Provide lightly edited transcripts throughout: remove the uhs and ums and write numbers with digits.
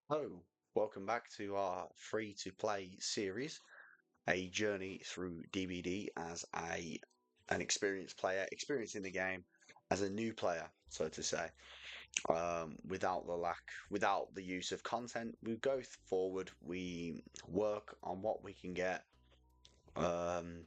Hello, welcome back to our free to play series, a journey through DBD as an experienced player, experiencing the game as a new player, so to say. Without the use of content, we go forward, we work on what we can get, um,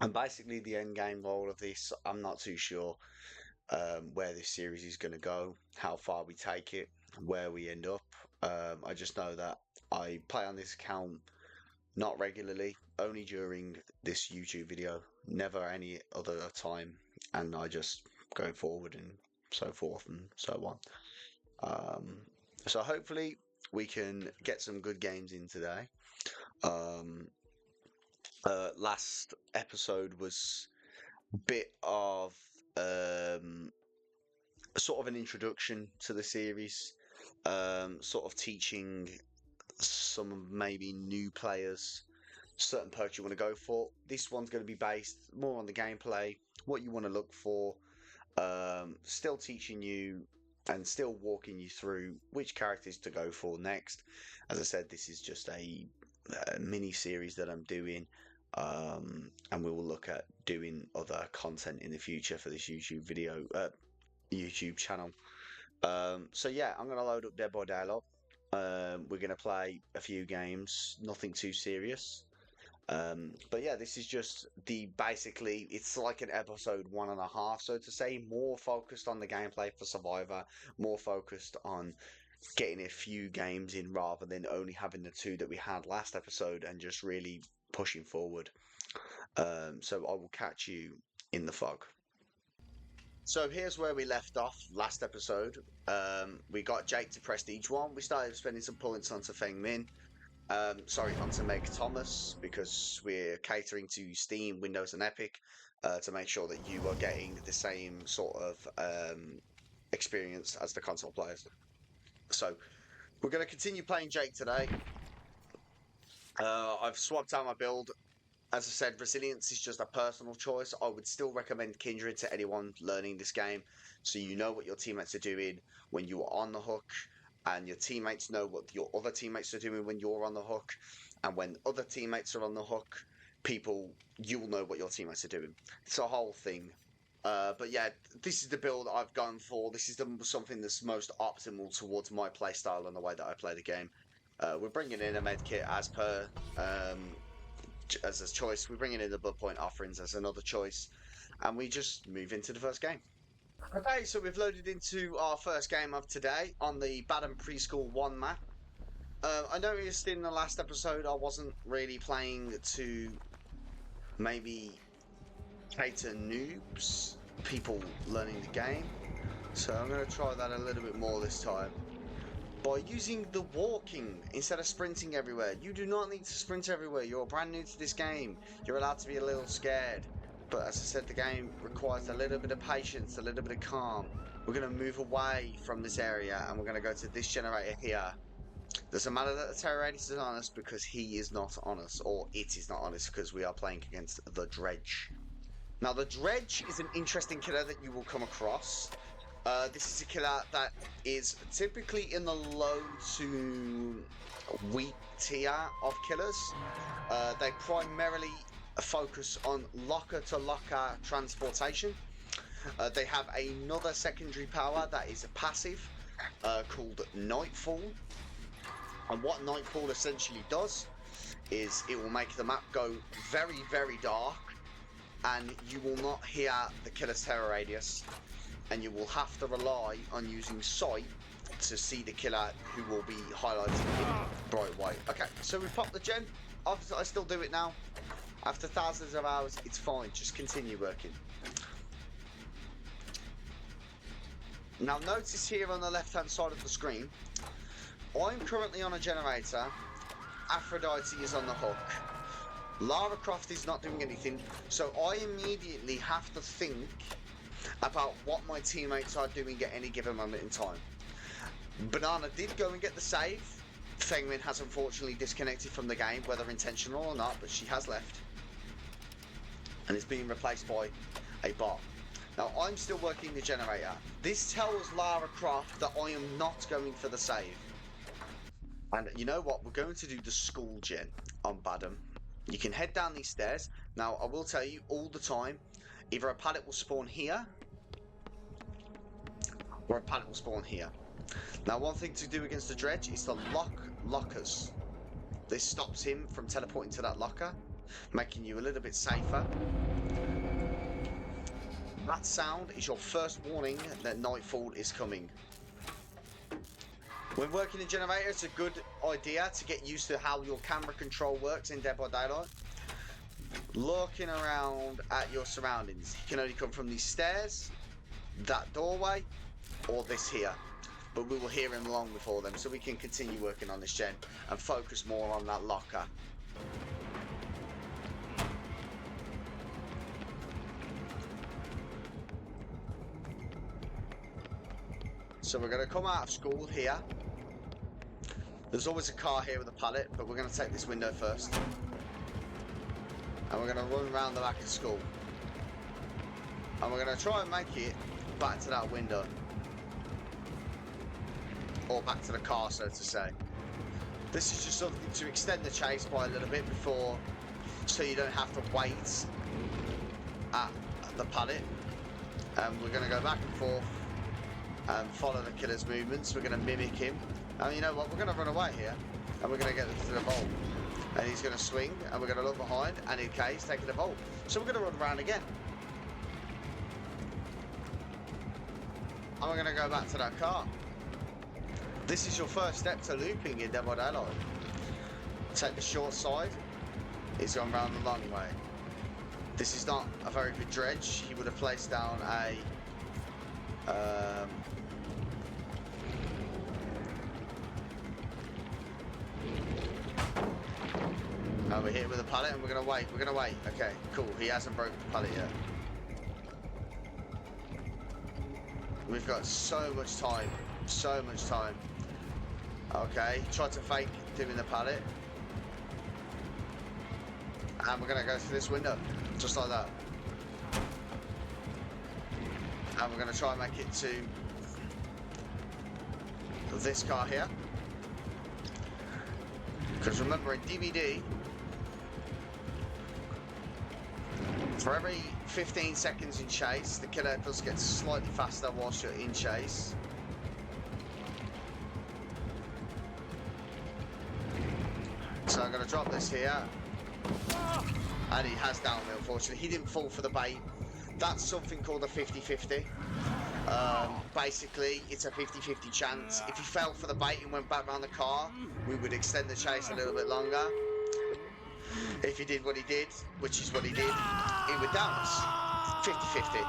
and basically the end game goal of this, I'm not too sure where this series is going to go, how far we take it, where we end up. I just know that I play on this account not regularly, only during this YouTube video, never any other time, and I just go forward and so forth and so on. So hopefully we can get some good games in today. Um, Last episode was a bit of um, sort of an introduction to the series, sort of teaching some maybe new players certain perks you want to go for. This one's going to be based more on the gameplay, what you want to look for, still teaching you and still walking you through which characters to go for next. As I said, this is just a mini series that I'm doing, and we will look at doing other content in the future for this YouTube channel. So yeah, I'm gonna load up Dead by Daylight. We're gonna play a few games, nothing too serious. But yeah, this is just basically it's like an episode 1.5, so to say, more focused on the gameplay for Survivor, more focused on getting a few games in rather than only having the two that we had last episode and just really pushing forward. So I will catch you in the fog. So here's where we left off last episode. We got Jake to prestige 1. We started spending some points onto Feng Min. Onto Meg Thomas, because we're catering to Steam, Windows, and Epic to make sure that you are getting the same sort of experience as the console players. So we're going to continue playing Jake today. I've swapped out my build. As I said, resilience is just a personal choice. I would still recommend Kindred to anyone learning this game, so you know what your teammates are doing when you are on the hook, and your teammates know what your other teammates are doing when you're on the hook, and when other teammates are on the hook, you'll know what your teammates are doing. It's a whole thing. But yeah, this is the build I've gone for. This is something that's most optimal towards my playstyle and the way that I play the game. We're bringing in a medkit as per as a choice. We're bringing in the blood point offerings as another choice, and we just move into the first game. Okay, so we've loaded into our first game of today on the Baden Preschool 1 map. I noticed in the last episode I wasn't really playing to maybe cater noobs, people learning the game, so I'm going to try that a little bit more this time. By using the walking instead of sprinting everywhere. You do not need to sprint everywhere. You're brand new to this game. You're allowed to be a little scared. But as I said, the game requires a little bit of patience, a little bit of calm. We're going to move away from this area and we're going to go to this generator here. Doesn't matter that the terror radius is on us because he is not on us, or it is not on us because we are playing against the Dredge. Now the Dredge is an interesting killer that you will come across. This is a killer that is typically in the low to weak tier of killers. They primarily focus on locker-to-locker transportation. They have another secondary power that is a passive called Nightfall. And what Nightfall essentially does is it will make the map go very, very dark, and you will not hear the killer's terror radius. And you will have to rely on using sight to see the killer, who will be highlighted in bright white. Okay, so we popped the gen. I still do it now. After thousands of hours, it's fine. Just continue working. Now notice here on the left-hand side of the screen, I'm currently on a generator. Aphrodite is on the hook. Lara Croft is not doing anything, so I immediately have to think about what my teammates are doing at any given moment in time. Banana did go and get the save. Feng Min has unfortunately disconnected from the game, whether intentional or not, but she has left. And it's being replaced by a bot. Now I'm still working the generator. This tells Lara Croft that I am not going for the save. And you know what? We're going to do the school gen on Badham. You can head down these stairs. Now, I will tell you all the time, either a pallet will spawn here or a pallet will spawn here. Now, one thing to do against the dredge is to lock lockers. This stops him from teleporting to that locker, making you a little bit safer. That sound is your first warning that nightfall is coming. When working in generator, it's a good idea to get used to how your camera control works in Dead by Daylight. Looking around at your surroundings. You can only come from these stairs, that doorway, or this here. But we will hear him long before them, so we can continue working on this gen and focus more on that locker. So we're going to come out of school here. There's always a car here with a pallet, but we're going to take this window first. And we're going to run around the back of school. And we're going to try and make it back to that window. Or back to the car, so to say. This is just something to extend the chase by a little bit before, so you don't have to wait at the pallet. And we're going to go back and forth and follow the killer's movements. We're going to mimic him. And you know what? We're going to run away here. And we're going to get to the vault. And he's going to swing. And we're going to look behind. And okay, he's taking the vault. So we're going to run around again. And we're going to go back to that car. This is your first step to looping in Dead by Daylight. Take the short side. He's gone round the long way. This is not a very good dredge. He would have placed down a... Oh, we're here with a pallet and we're going to wait. We're going to wait. Okay, cool. He hasn't broken the pallet yet. We've got so much time. So much time. Okay, try to fake doing the pallet. And we're going to go through this window. Just like that. And we're going to try and make it to this car here. Because remember, in DVD, for every 15 seconds in chase, the killer does get slightly faster whilst you're in chase. So I'm going to drop this here. And he has downed me, unfortunately. He didn't fall for the bait. That's something called a 50-50. Basically, it's a 50-50 chance. If he fell for the bait and went back around the car, we would extend the chase a little bit longer. If he did what he did, which is what he did, he would down us. 50-50.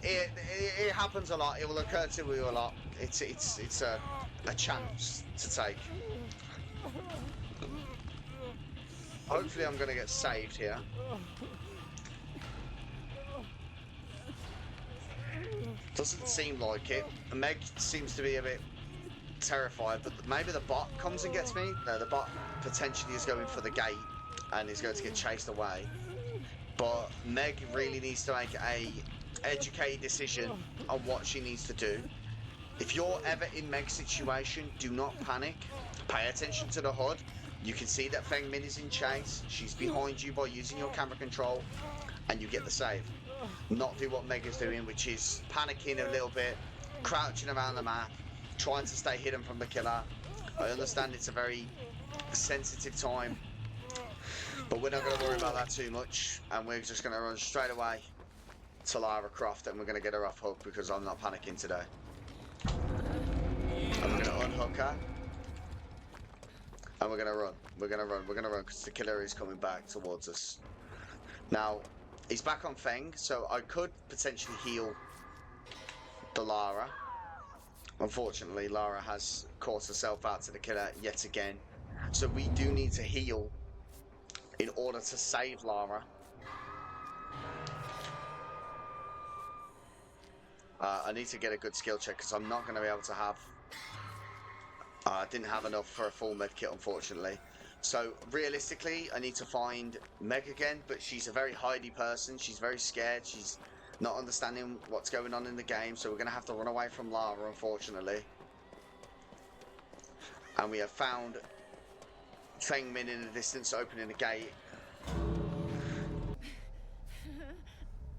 It happens a lot. It will occur to you a lot. It's a chance to take. Hopefully I'm going to get saved here. Doesn't seem like it. Meg seems to be a bit terrified, but maybe the bot comes and gets me. No, the bot potentially is going for the gate and is going to get chased away. But Meg really needs to make a educated decision on what she needs to do. If you're ever in Meg's situation, do not panic. Pay attention to the HUD. You can see that Feng Min is in chase. She's behind you by using your camera control, and you get the save. Not do what Meg is doing, which is panicking a little bit, crouching around the map, trying to stay hidden from the killer. I understand it's a very sensitive time, but we're not going to worry about that too much, and we're just going to run straight away to Lara Croft, and we're going to get her off hook because I'm not panicking today. And we're going to unhook her. And we're going to run. We're going to run. We're going to run because the killer is coming back towards us. Now, he's back on Feng, so I could potentially heal the Lara. Unfortunately, Lara has caught herself out to the killer yet again. So we do need to heal in order to save Lara. I need to get a good skill check because I'm not going to be able to have... I didn't have enough for a full med kit, unfortunately. So, realistically, I need to find Meg again, but she's a very hidey person. She's very scared. She's not understanding what's going on in the game, so we're going to have to run away from Lara, unfortunately. And we have found Feng Min in the distance opening the gate.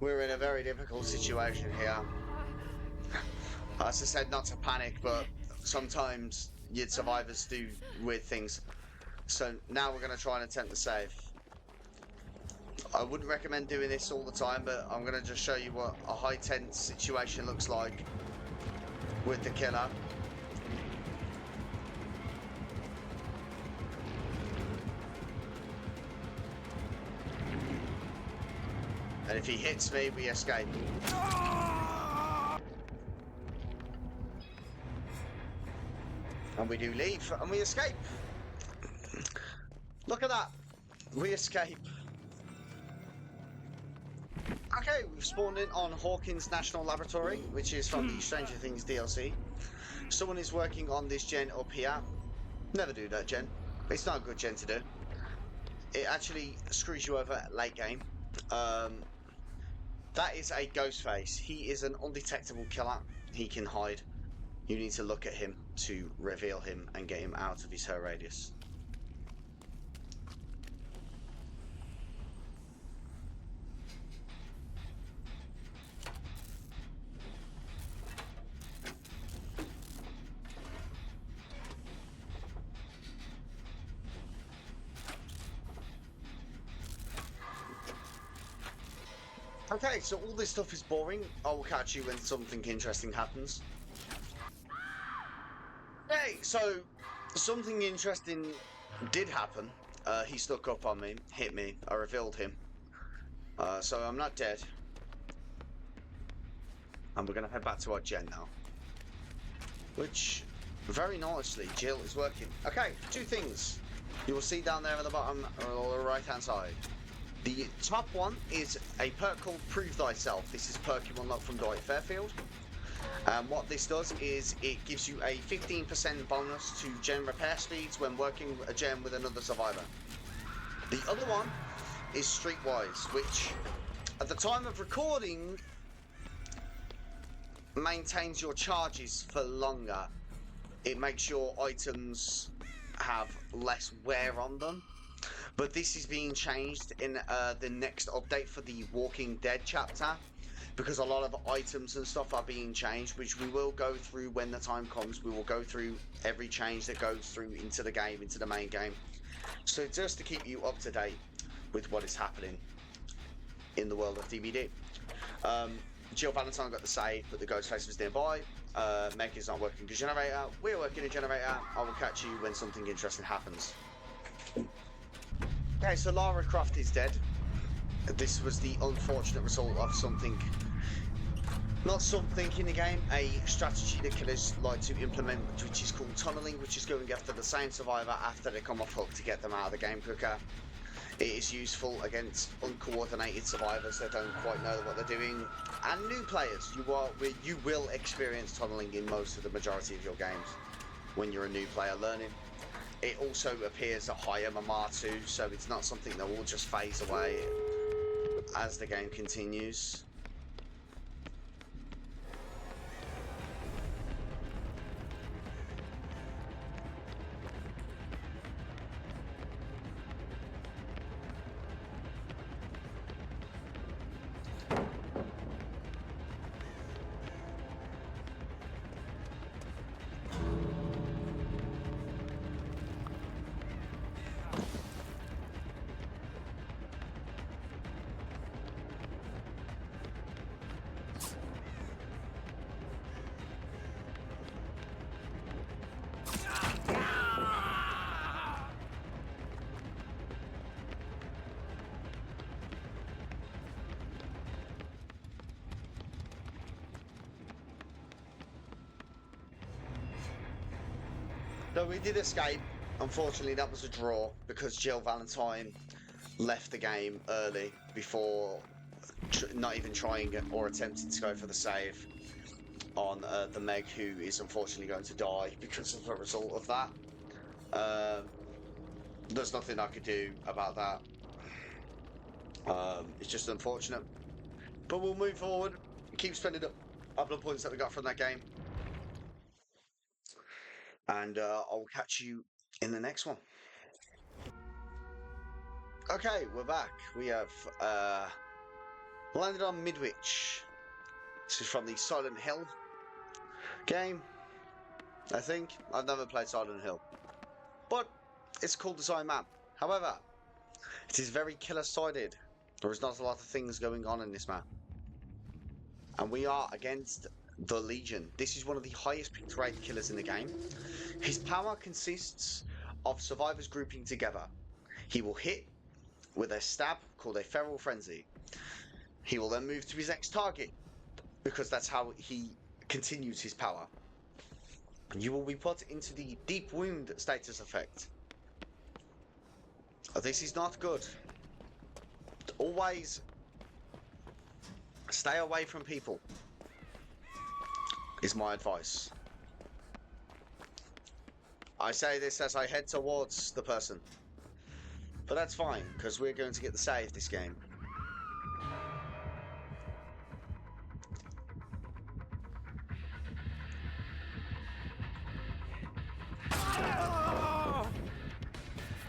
We're in a very difficult situation here. As I said, not to panic, but sometimes your survivors do weird things. So now we're going to try and attempt the save. I wouldn't recommend doing this all the time, but I'm going to just show you what a high tense situation looks like with the killer. And if he hits me, we escape. And we do leave, and we escape. Look at that. We escape. Okay, we've spawned in on Hawkins National Laboratory, which is from the Stranger Things DLC. Someone is working on this gen up here. Never do that gen. It's not a good gen to do. It actually screws you over late game. That is a ghost face. He is an undetectable killer. He can hide. You need to look at him to reveal him and get him out of his her radius. Okay, so all this stuff is boring. I will catch you when something interesting happens. Hey, so something interesting did happen. He stuck up on me, hit me, I revealed him. So I'm not dead. And we're going to head back to our gen now. Which, very nicely, Jill is working. Okay, two things. You will see down there at the bottom or the right hand side. The top one is a perk called Prove Thyself. This is a perk you unlock from Dwight Fairfield. And what this does is it gives you a 15% bonus to gen repair speeds when working a gen with another survivor. The other one is Streetwise, which at the time of recording maintains your charges for longer. It makes your items have less wear on them. But this is being changed in the next update for the Walking Dead chapter, because a lot of items and stuff are being changed, which we will go through when the time comes. We will go through every change that goes through into the game, into the main game. So just to keep you up to date with what is happening in the world of DBD. Jill Valentine got the save, but the ghost face was nearby. Meg is not working a generator. We're working a generator. I will catch you when something interesting happens. Okay, so Lara Croft is dead. This was the unfortunate result of something, not something in the game, a strategy that killers like to implement, which is called tunneling, which is going after the same survivor after they come off hook to get them out of the game quicker. It is useful against uncoordinated survivors that don't quite know what they're doing, and new players. You will experience tunneling in most of the majority of your games when you're a new player learning. It also appears at higher MMR too, so it's not something that will just phase away as the game continues. So we did escape. Unfortunately, that was a draw because Jill Valentine left the game early before not even trying or attempting to go for the save on the Meg, who is unfortunately going to die because of the result of that. There's nothing I could do about that. It's just unfortunate. But we'll move forward. Keep spending up blood points that we got from that game. and I'll catch you in the next one. Okay, we're back. We have landed on Midwich. This is from the Silent Hill game, I think. I've never played Silent Hill, but it's a cool design map. However, it is very killer-sided. There is not a lot of things going on in this map. And we are against the Legion. This is one of the highest picked rate killers in the game. His power consists of survivors grouping together. He will hit with a stab called a feral frenzy. He will then move to his next target, because that's how he continues his power. You will be put into the deep wound status effect. This is not good. Always stay away from people, is my advice. I say this as I head towards the person, but that's fine, because we're going to get the save this game.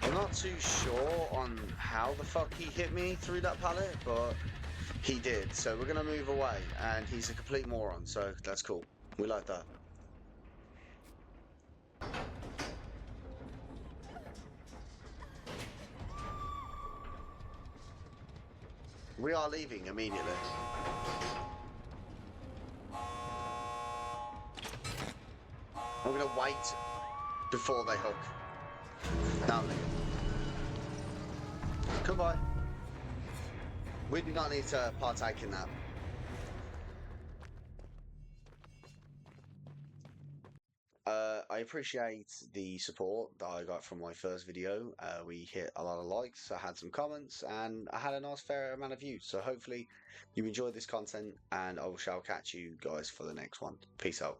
I'm not too sure on how the fuck he hit me through that pallet, but he did. So we're gonna move away, and he's a complete moron, so that's cool. We like that. We are leaving immediately. I'm gonna wait before they hook. Now leave. Goodbye. We do not need to partake in that. I appreciate the support that I got from my first video. We hit a lot of likes, I had some comments, and I had a nice fair amount of views. So hopefully you enjoyed this content, and I shall catch you guys for the next one. Peace out.